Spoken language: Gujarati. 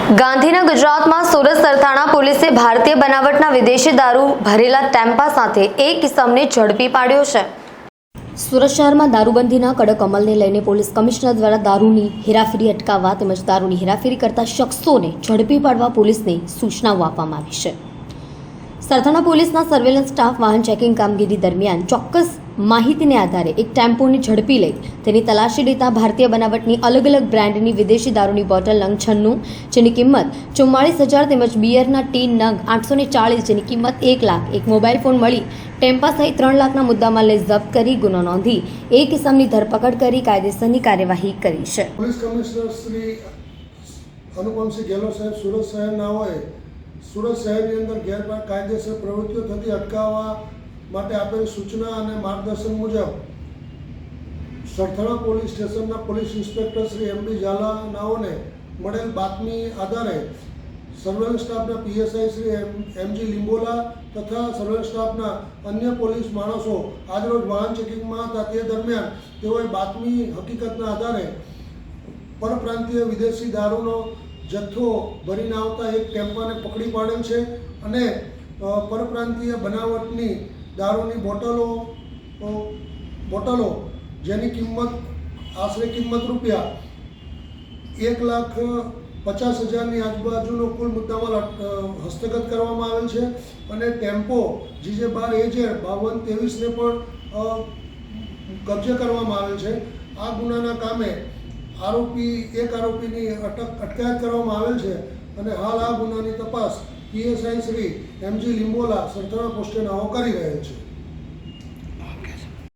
ગાંધીના ગુજરાતમાં સુરત સરથાણા પોલીસે ભારતીય બનાવટના વિદેશી દારૂ ભરેલા ટેમ્પા સાથે એક ઇસમને ઝડપી પાડ્યો છે। સુરત શહેરમાં દારૂબંધીના કડક અમલને લઈને પોલીસ કમિશનર દ્વારા દારૂની હેરાફેરી અટકાવવા તેમજ દારૂની હેરાફેરી કરતા શખ્સોને ઝડપી પાડવા પોલીસને સૂચનાઓ આપવામાં આવી છે। સરથાણા પોલીસના સર્વેલન્સ સ્ટાફ વાહન ચેકિંગ કામગીરી દરમિયાન ચોક્કસ માહિતીને આધારે એક ટેમ્પોને ઝડપી લઈ તેની તલાશી લેતા ભારતીય બનાવટની અલગ અલગ બ્રાન્ડની વિદેશી દારૂની બોટલ નંગ 96 જેની કિંમત 44,000 તેમજ બિયરના ટીન નંગ 840 જેની કિંમત 1 લાખ, એક મોબાઈલ ફોન મળી ટેમ્પા સહિત 3 લાખના મુદ્દામાલને જપ્ત કરી ગુનો નોંધી એક ઇસમની ધરપકડ કરી કાયદેસરની કાર્યવાહી કરી છે। પોલીસ કમિશનર શ્રી અનુપમસિંહ ગેહલોત સાહેબ સુરત શહેરના હોય સુરત શહેરની અંદર ગેરકાયદેસર પ્રવૃત્તિઓ થતી અટકાવવા માટે આપેલ સૂચના અને માર્ગદર્શન મુજબ સરથાણા પોલીસ સ્ટેશનના પોલીસ ઇન્સ્પેક્ટર શ્રી એમ.ડી. ઝાલા નાઓને મળેલ બાતમી આધારે સર્વેલન્સ સ્ટાફના પીએસઆઈ શ્રી એમ.જી. લિંબોલા તથા સર્વેલન્સ સ્ટાફના અન્ય પોલીસ માણસો આજરોજ વાહન ચેકિંગમાં હતા। તે દરમિયાન તેઓએ બાતમી હકીકતના આધારે પરપ્રાંતીય વિદેશી દારૂનો જથ્થો ભરીને આવતા એક ટેમ્પાને પકડી પાડેલ છે અને પરપ્રાંતીય બનાવટની દારૂની બોટલો જેની કિંમત આશરે કિંમત રૂપિયા 1,50,000ની આજુબાજુનો કુલ મુદ્દામાલ હસ્તગત કરવામાં આવેલ છે અને ટેમ્પો GJ 12 AZ 5223ને પણ કબજે કરવામાં આવેલ છે। આ ગુનાના કામે એક આરોપીની અટકાયત કરવામાં આવેલ છે અને હાલ આ ગુનાની તપાસ પીએસઆઈ શ્રી એમ.જી. લિંબોલા સરથાણા પોસ્ટે નાઓ કરી રહેલ છે।